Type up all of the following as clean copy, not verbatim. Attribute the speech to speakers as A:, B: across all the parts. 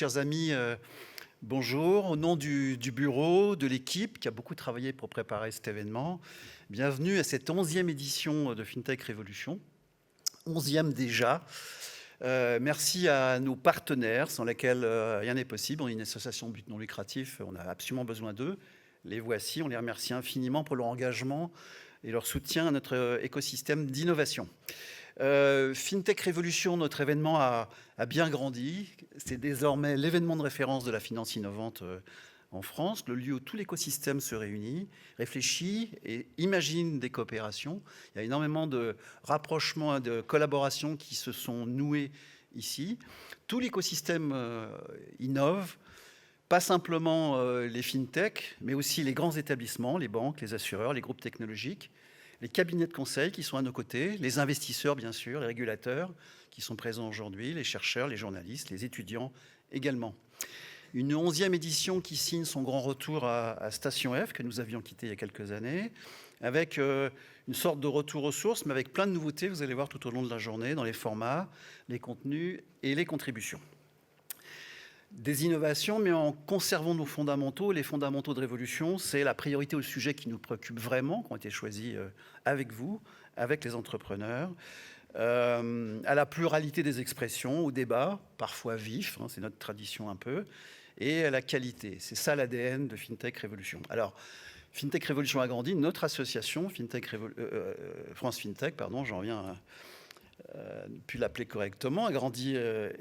A: Chers amis, bonjour. Au nom du bureau, de l'équipe qui a beaucoup travaillé pour préparer cet événement, bienvenue à cette 11e édition de FinTech Révolution. 11e déjà. Merci à nos partenaires sans lesquels rien n'est possible. On est une association de but non lucratif, on a absolument besoin d'eux. Les voici, on les remercie infiniment pour leur engagement et leur soutien à notre écosystème d'innovation. FinTech Révolution, notre événement a bien grandi. C'est désormais l'événement de référence de la finance innovante en France, le lieu où tout l'écosystème se réunit, réfléchit et imagine des coopérations. Il y a énormément de rapprochements et de collaborations qui se sont nouées ici. Tout l'écosystème innove, pas simplement les FinTech, mais aussi les grands établissements, les banques, les assureurs, les groupes technologiques, les cabinets de conseil qui sont à nos côtés, les investisseurs bien sûr, les régulateurs qui sont présents aujourd'hui, les chercheurs, les journalistes, les étudiants également. Une 11e édition qui signe son grand retour à Station F, que nous avions quitté il y a quelques années, avec une sorte de retour aux sources, mais avec plein de nouveautés, vous allez voir tout au long de la journée, dans les formats, les contenus et les contributions. Des innovations, mais en conservant nos fondamentaux. Les fondamentaux de Révolution, c'est la priorité au sujet qui nous préoccupe vraiment, qui ont été choisis avec vous, avec les entrepreneurs, à la pluralité des expressions, au débat, parfois vif, hein, c'est notre tradition un peu, et à la qualité. C'est ça l'ADN de FinTech Révolution. Alors, FinTech Révolution a grandi, notre association, France FinTech, pardon, j'en reviens à pu l'appeler correctement, a grandi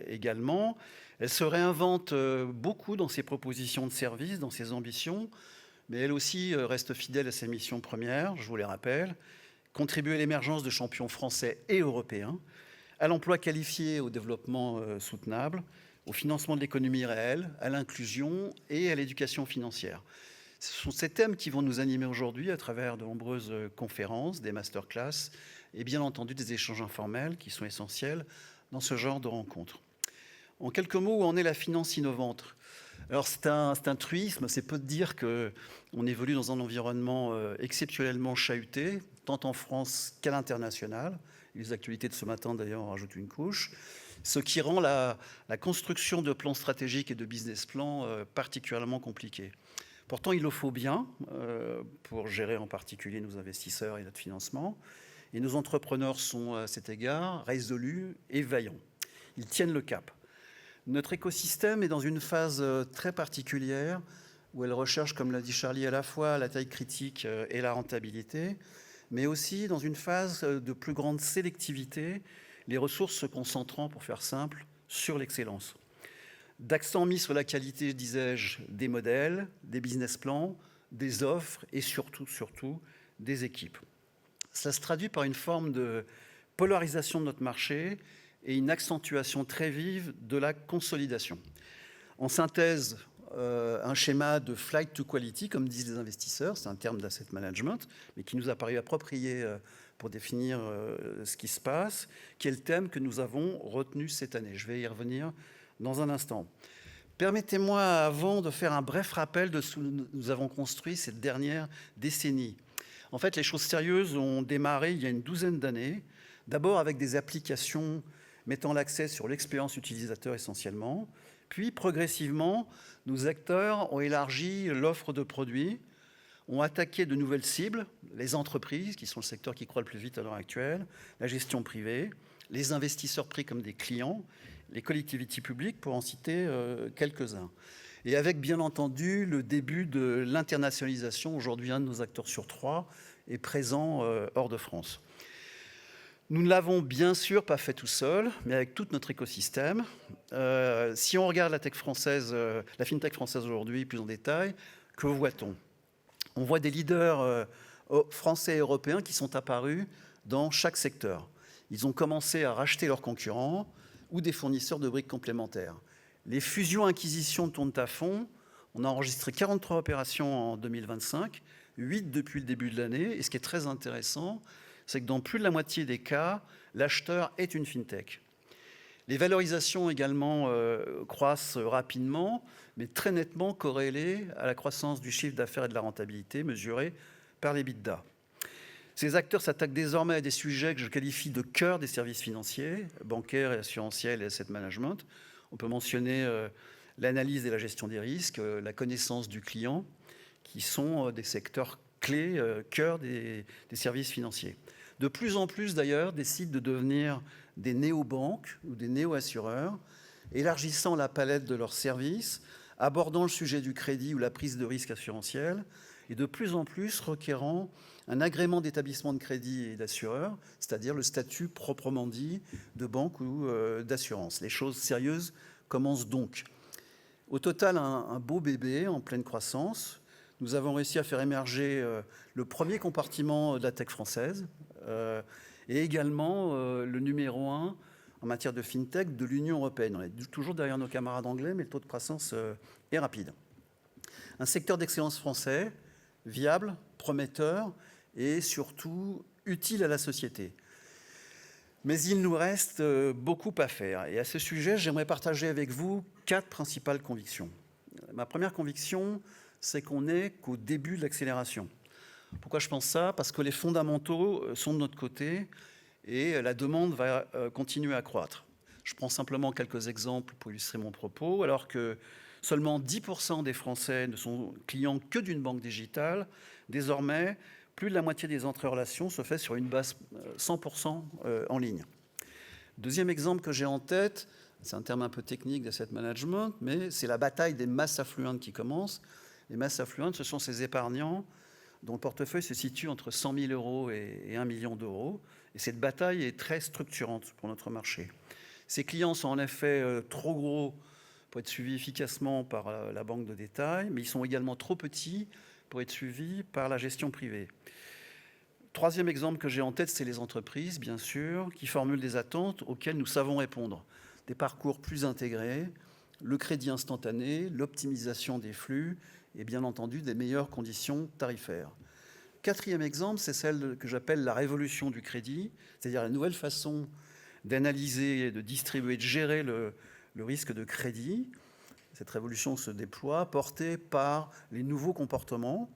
A: également. Elle se réinvente beaucoup dans ses propositions de services, dans ses ambitions, mais elle aussi reste fidèle à ses missions premières, je vous les rappelle, contribuer à l'émergence de champions français et européens, à l'emploi qualifié, au développement soutenable, au financement de l'économie réelle, à l'inclusion et à l'éducation financière. Ce sont ces thèmes qui vont nous animer aujourd'hui à travers de nombreuses conférences, des masterclass et bien entendu des échanges informels qui sont essentiels dans ce genre de rencontres. En quelques mots, où en est la finance innovante? Alors c'est un truisme, c'est peu de dire qu'on évolue dans un environnement exceptionnellement chahuté, tant en France qu'à l'international. Les actualités de ce matin d'ailleurs en rajoutent une couche, ce qui rend la construction de plans stratégiques et de business plans particulièrement compliquée. Pourtant, il le faut bien pour gérer en particulier nos investisseurs et notre financement. Et nos entrepreneurs sont à cet égard résolus et vaillants. Ils tiennent le cap. Notre écosystème est dans une phase très particulière où elle recherche, comme l'a dit Charlie, à la fois la taille critique et la rentabilité, mais aussi dans une phase de plus grande sélectivité, les ressources se concentrant, pour faire simple, sur l'excellence. D'accent mis sur la qualité, disais-je, des modèles, des business plans, des offres et surtout, des équipes. Ça se traduit par une forme de polarisation de notre marché et une accentuation très vive de la consolidation. En synthèse, un schéma de flight to quality, comme disent les investisseurs, c'est un terme d'asset management, mais qui nous a paru approprié pour définir ce qui se passe, qui est le thème que nous avons retenu cette année. Je vais y revenir dans un instant. Permettez-moi, avant de faire un bref rappel de ce que nous avons construit cette dernière décennie. En fait, les choses sérieuses ont démarré il y a une douzaine d'années, d'abord avec des applications mettant l'accès sur l'expérience utilisateur essentiellement, puis progressivement, nos acteurs ont élargi l'offre de produits, ont attaqué de nouvelles cibles, les entreprises, qui sont le secteur qui croît le plus vite à l'heure actuelle, la gestion privée, les investisseurs pris comme des clients, les collectivités publiques, pour en citer quelques-uns. Et avec, bien entendu, le début de l'internationalisation. Aujourd'hui, un de nos acteurs sur 3 est présent hors de France. Nous ne l'avons bien sûr pas fait tout seul, mais avec tout notre écosystème. Si on regarde la FinTech française aujourd'hui plus en détail, que voit-on? On voit des leaders français et européens qui sont apparus dans chaque secteur. Ils ont commencé à racheter leurs concurrents ou des fournisseurs de briques complémentaires. Les fusions-acquisitions tournent à fond. On a enregistré 43 opérations en 2025, 8 depuis le début de l'année. Et ce qui est très intéressant, c'est que dans plus de la moitié des cas, l'acheteur est une FinTech. Les valorisations également croissent rapidement, mais très nettement corrélées à la croissance du chiffre d'affaires et de la rentabilité mesurée par l'EBITDA. Ces acteurs s'attaquent désormais à des sujets que je qualifie de cœur des services financiers, bancaires et assurantiels et asset management. On peut mentionner l'analyse et la gestion des risques, la connaissance du client, qui sont des secteurs clés, cœur des services financiers. De plus en plus, d'ailleurs, décident de devenir des néobanques ou des néo-assureurs, élargissant la palette de leurs services, abordant le sujet du crédit ou la prise de risque assurantiel, et de plus en plus requérant un agrément d'établissement de crédit et d'assureur, c'est-à-dire le statut proprement dit de banque ou d'assurance. Les choses sérieuses commencent donc. Au total, un beau bébé en pleine croissance. Nous avons réussi à faire émerger le premier compartiment de la tech française et également le numéro 1 en matière de fintech de l'Union européenne. On est toujours derrière nos camarades anglais, mais le taux de croissance est rapide. Un secteur d'excellence français, viable, prometteur et surtout utile à la société. Mais il nous reste beaucoup à faire. Et à ce sujet, j'aimerais partager avec vous 4 principales convictions. Ma première conviction, c'est qu'on n'est qu'au début de l'accélération. Pourquoi je pense ça? Parce que les fondamentaux sont de notre côté et la demande va continuer à croître. Je prends simplement quelques exemples pour illustrer mon propos. Alors que seulement 10% des Français ne sont clients que d'une banque digitale, désormais, plus de la moitié des entrées en relation se fait sur une base 100% en ligne. Deuxième exemple que j'ai en tête, c'est un terme un peu technique d'asset management, mais c'est la bataille des masses affluentes qui commence. Les masses affluentes, ce sont ces épargnants dont le portefeuille se situe entre 100 000 euros et 1 million d'euros. Et cette bataille est très structurante pour notre marché. Ces clients sont en effet trop gros pour être suivis efficacement par la banque de détail, mais ils sont également trop petits pour être suivis par la gestion privée. Troisième exemple que j'ai en tête, c'est les entreprises, bien sûr, qui formulent des attentes auxquelles nous savons répondre. Des parcours plus intégrés, le crédit instantané, l'optimisation des flux et bien entendu des meilleures conditions tarifaires. Quatrième exemple, c'est celle que j'appelle la révolution du crédit, c'est-à-dire la nouvelle façon d'analyser, de distribuer, de gérer le risque de crédit. Cette révolution se déploie, portée par les nouveaux comportements,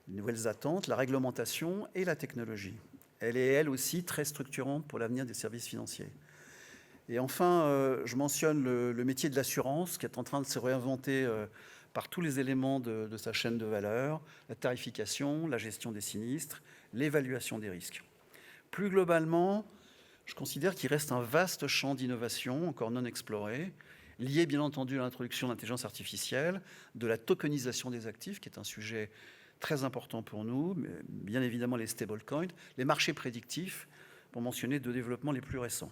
A: les nouvelles attentes, la réglementation et la technologie. Elle est, elle aussi, très structurante pour l'avenir des services financiers. Et enfin, je mentionne le métier de l'assurance qui est en train de se réinventer par tous les éléments de sa chaîne de valeur, la tarification, la gestion des sinistres, l'évaluation des risques. Plus globalement, je considère qu'il reste un vaste champ d'innovation encore non exploré, lié bien entendu à l'introduction de l'intelligence artificielle, de la tokenisation des actifs, qui est un sujet très important pour nous, mais bien évidemment les stablecoins, les marchés prédictifs, pour mentionner 2 développements les plus récents.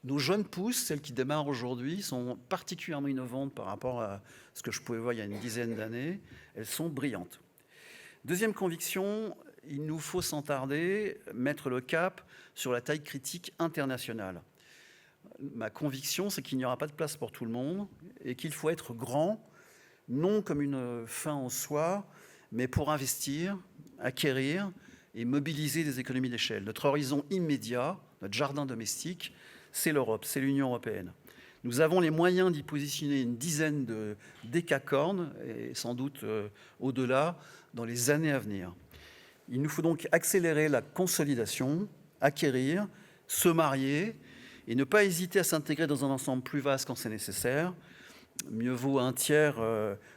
A: Nos jeunes pousses, celles qui démarrent aujourd'hui, sont particulièrement innovantes par rapport à ce que je pouvais voir il y a une dizaine d'années. Elles sont brillantes. Deuxième conviction, il nous faut sans tarder mettre le cap sur la taille critique internationale. Ma conviction, c'est qu'il n'y aura pas de place pour tout le monde et qu'il faut être grand, non comme une fin en soi, mais pour investir, acquérir et mobiliser des économies d'échelle. Notre horizon immédiat, notre jardin domestique, c'est l'Europe, c'est l'Union européenne. Nous avons les moyens d'y positionner une dizaine de décacornes, et sans doute au-delà, dans les années à venir. Il nous faut donc accélérer la consolidation, acquérir, se marier, et ne pas hésiter à s'intégrer dans un ensemble plus vaste quand c'est nécessaire. Mieux vaut un tiers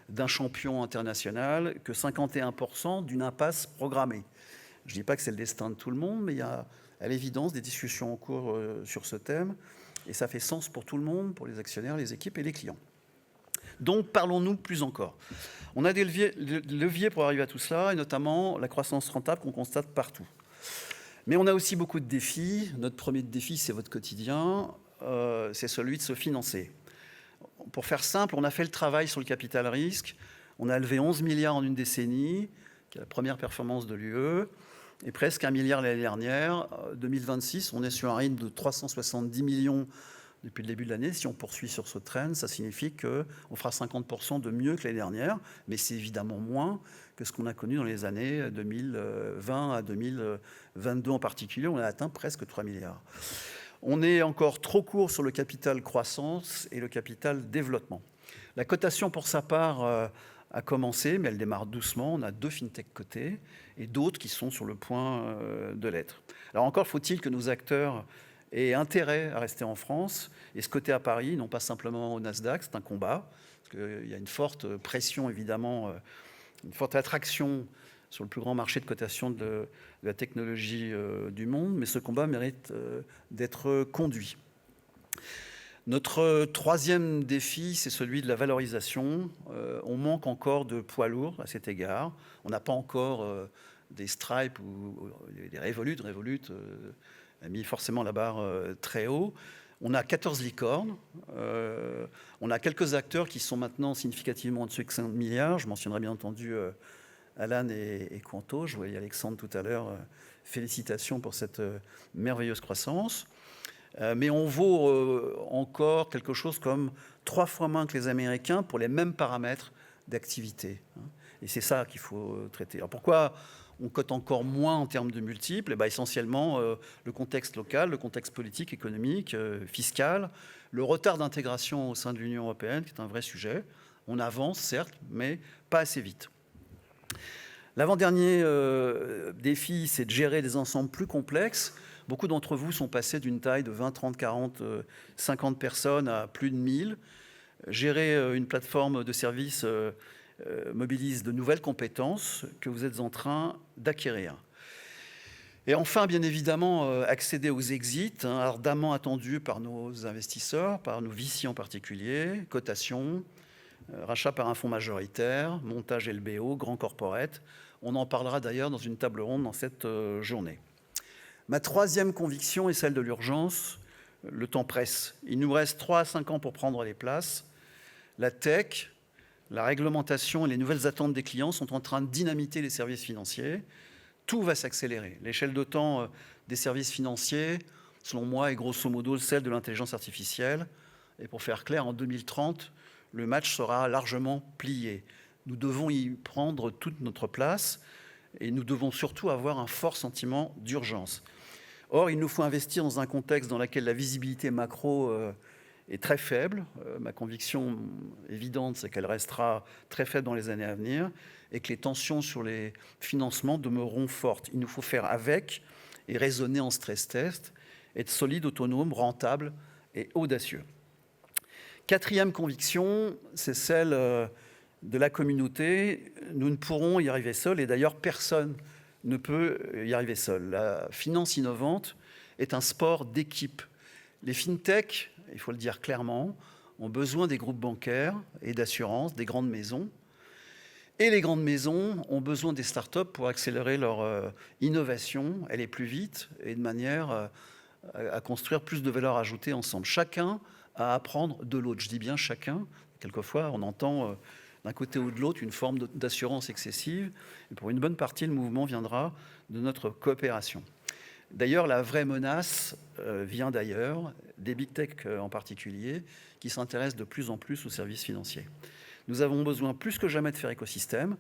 A: d'un champion international que 51% d'une impasse programmée. Je ne dis pas que c'est le destin de tout le monde, mais il y a à l'évidence des discussions en cours sur ce thème, et ça fait sens pour tout le monde, pour les actionnaires, les équipes et les clients. Donc parlons-nous plus encore. On a des leviers pour arriver à tout cela, et notamment la croissance rentable qu'on constate partout. Mais on a aussi beaucoup de défis. Notre premier défi, c'est votre quotidien, c'est celui de se financer. Pour faire simple, on a fait le travail sur le capital risque. On a levé 11 milliards en une décennie, qui est la première performance de l'UE, et presque 1 milliard l'année dernière. 2026, on est sur un rythme de 370 millions depuis le début de l'année. Si on poursuit sur ce trend, ça signifie qu'on fera 50% de mieux que l'année dernière, mais c'est évidemment moins que ce qu'on a connu dans les années 2020 à 2022 en particulier. On a atteint presque 3 milliards. On est encore trop court sur le capital croissance et le capital développement. La cotation, pour sa part, a commencé, mais elle démarre doucement. On a 2 fintech cotées et d'autres qui sont sur le point de l'être. Alors encore faut-il que nos acteurs et intérêt à rester en France et se coter à Paris, non pas simplement au Nasdaq, c'est un combat, parce qu'il y a une forte pression évidemment, une forte attraction sur le plus grand marché de cotation de la technologie du monde, mais ce combat mérite d'être conduit. Notre troisième défi, c'est celui de la valorisation. On manque encore de poids lourds à cet égard. On n'a pas encore des Stripe ou des Revolut. Revolut a mis forcément la barre très haut. On a 14 licornes. On a quelques acteurs qui sont maintenant significativement au-dessus de 5 milliards. Je mentionnerai bien entendu Alan et Quanto. Je voyais Alexandre tout à l'heure. Félicitations pour cette merveilleuse croissance. Mais on vaut encore quelque chose comme 3 fois moins que les Américains pour les mêmes paramètres d'activité. Et c'est ça qu'il faut traiter. Alors pourquoi on cote encore moins en termes de multiples? Essentiellement, le contexte local, le contexte politique, économique, fiscal, le retard d'intégration au sein de l'Union européenne, qui est un vrai sujet. On avance, certes, mais pas assez vite. L'avant-dernier défi, c'est de gérer des ensembles plus complexes. Beaucoup d'entre vous sont passés d'une taille de 20, 30, 40, 50 personnes à plus de 1000. Gérer une plateforme de services mobilise de nouvelles compétences que vous êtes en train d'acquérir. Et enfin, bien évidemment, accéder aux exits, ardemment attendus par nos investisseurs, par nos VC en particulier, cotation, rachat par un fonds majoritaire, montage LBO, grand corporate. On en parlera d'ailleurs dans une table ronde dans cette journée. Ma troisième conviction est celle de l'urgence. Le temps presse. Il nous reste 3 à 5 ans pour prendre les places. La tech, la réglementation et les nouvelles attentes des clients sont en train de dynamiter les services financiers. Tout va s'accélérer. L'échelle de temps des services financiers, selon moi, est grosso modo celle de l'intelligence artificielle. Et pour faire clair, en 2030, le match sera largement plié. Nous devons y prendre toute notre place et nous devons surtout avoir un fort sentiment d'urgence. Or, il nous faut investir dans un contexte dans lequel la visibilité macro est très faible. Ma conviction évidente, c'est qu'elle restera très faible dans les années à venir et que les tensions sur les financements demeureront fortes. Il nous faut faire avec et raisonner en stress test, être solide, autonome, rentable et audacieux. Quatrième conviction, c'est celle de la communauté. Nous ne pourrons y arriver seuls et d'ailleurs personne ne peut y arriver seul. La finance innovante est un sport d'équipe. Les fintechs, il faut le dire clairement, ont besoin des groupes bancaires et d'assurances, des grandes maisons. Et les grandes maisons ont besoin des startups pour accélérer leur innovation, aller plus vite et de manière à construire plus de valeur ajoutée ensemble. Chacun a à apprendre de l'autre. Je dis bien chacun. Quelquefois, on entend d'un côté ou de l'autre une forme d'assurance excessive. Et pour une bonne partie, le mouvement viendra de notre coopération. D'ailleurs, la vraie menace vient d'ailleurs, des big tech en particulier, qui s'intéressent de plus en plus aux services financiers. Nous avons besoin plus que jamais de faire écosystème,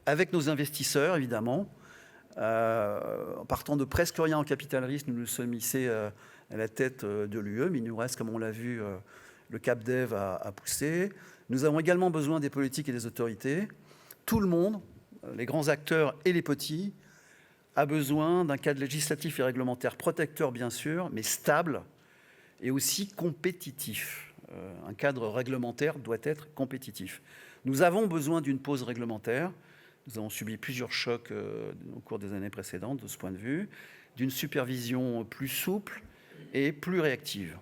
A: avec nos investisseurs évidemment. En partant de presque rien en capital risque, nous nous sommes hissés à la tête de l'UE, mais il nous reste, comme on l'a vu, le cap dev à pousser. Nous avons également besoin des politiques et des autorités. Tout le monde, les grands acteurs et les petits, a besoin d'un cadre législatif et réglementaire protecteur, bien sûr, mais stable et aussi compétitif. Un cadre réglementaire doit être compétitif. Nous avons besoin d'une pause réglementaire. Nous avons subi plusieurs chocs au cours des années précédentes de ce point de vue, d'une supervision plus souple et plus réactive.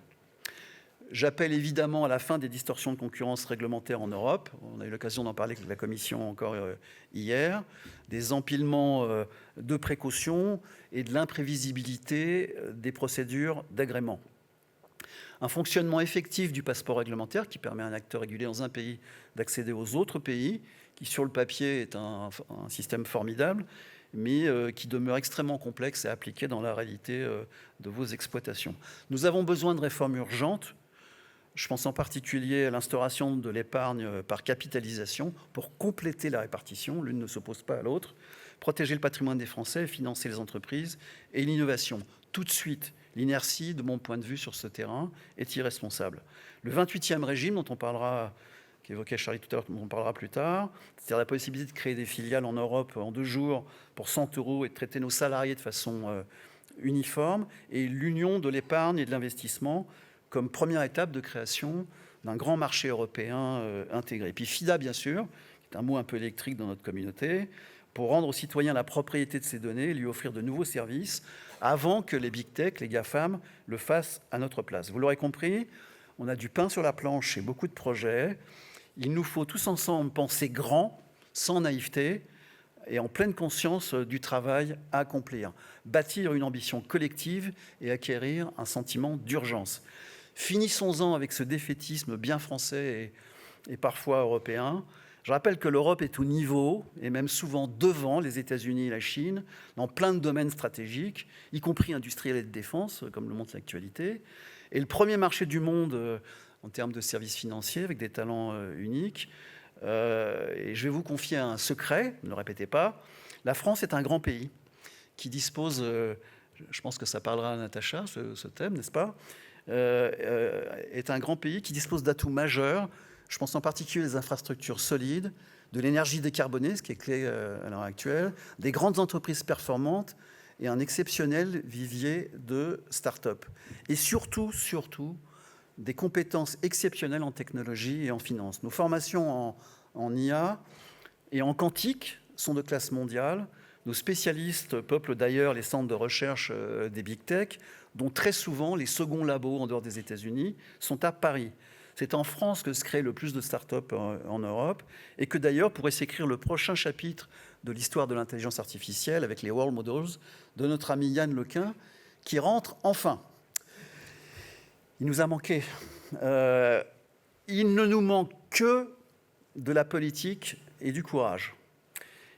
A: J'appelle évidemment à la fin des distorsions de concurrence réglementaire en Europe. On a eu l'occasion d'en parler avec la Commission encore hier. Des empilements de précautions et de l'imprévisibilité des procédures d'agrément. Un fonctionnement effectif du passeport réglementaire qui permet à un acteur régulé dans un pays d'accéder aux autres pays, qui sur le papier est un système formidable, mais qui demeure extrêmement complexe à appliquer dans la réalité de vos exploitations. Nous avons besoin de réformes urgentes. Je pense en particulier à l'instauration de l'épargne par capitalisation pour compléter la répartition. L'une ne s'oppose pas à l'autre. Protéger le patrimoine des Français, financer les entreprises et l'innovation. Tout de suite, l'inertie, de mon point de vue sur ce terrain, est irresponsable. Le 28e régime, dont on parlera, qu'évoquait Charlie tout à l'heure, dont on parlera plus tard, c'est-à-dire la possibilité de créer des filiales en Europe en 2 jours pour 100 € et de traiter nos salariés de façon uniforme et l'union de l'épargne et de l'investissement comme première étape de création d'un grand marché européen intégré. Puis FIDA, bien sûr, qui est un mot un peu électrique dans notre communauté, pour rendre aux citoyens la propriété de ces données et lui offrir de nouveaux services avant que les big tech, les GAFAM, le fassent à notre place. Vous l'aurez compris, on a du pain sur la planche et beaucoup de projets. Il nous faut tous ensemble penser grand, sans naïveté, et en pleine conscience du travail à accomplir. Bâtir une ambition collective et acquérir un sentiment d'urgence. Finissons-en avec ce défaitisme bien français et parfois européen. Je rappelle que l'Europe est au niveau, et même souvent devant les États-Unis et la Chine, dans plein de domaines stratégiques, y compris industriels et de défense, comme le montre l'actualité. Et le premier marché du monde en termes de services financiers, avec des talents uniques. Et je vais vous confier un secret, ne le répétez pas. La France est un grand pays qui dispose, je pense que ça parlera à Natacha, ce thème, n'est-ce pas, est un grand pays qui dispose d'atouts majeurs. Je pense en particulier aux infrastructures solides, de l'énergie décarbonée, ce qui est clé à l'heure actuelle, des grandes entreprises performantes et un exceptionnel vivier de start-up. Et surtout, des compétences exceptionnelles en technologie et en finance. Nos formations en IA et en quantique sont de classe mondiale. Nos spécialistes peuplent d'ailleurs les centres de recherche des big tech, dont très souvent les seconds labos en dehors des États-Unis sont à Paris. C'est en France que se crée le plus de start-up en Europe et que d'ailleurs pourrait s'écrire le prochain chapitre de l'histoire de l'intelligence artificielle avec les World Models de notre ami Yann Lequin qui rentre enfin. Il nous a manqué. Il ne nous manque que de la politique et du courage.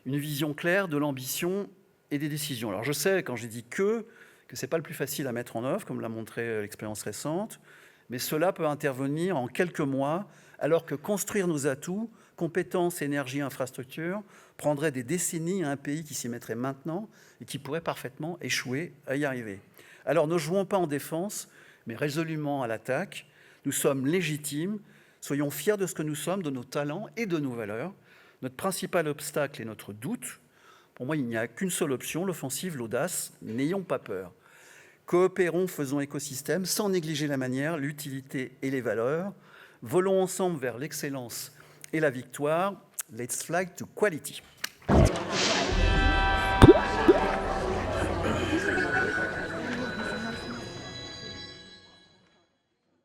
A: Une vision claire de l'ambition et des décisions. Alors je sais, quand j'ai dit que ce n'est pas le plus facile à mettre en œuvre, comme l'a montré l'expérience récente, mais cela peut intervenir en quelques mois, alors que construire nos atouts, compétences, énergie, infrastructures, prendrait des décennies à un pays qui s'y mettrait maintenant et qui pourrait parfaitement échouer à y arriver. Alors ne jouons pas en défense, mais résolument à l'attaque. Nous sommes légitimes, soyons fiers de ce que nous sommes, de nos talents et de nos valeurs. Notre principal obstacle est notre doute. Pour moi, il n'y a qu'une seule option, l'offensive, l'audace. N'ayons pas peur. Coopérons, faisons écosystème, sans négliger la manière, l'utilité et les valeurs. Volons ensemble vers l'excellence et la victoire. Let's fly to quality.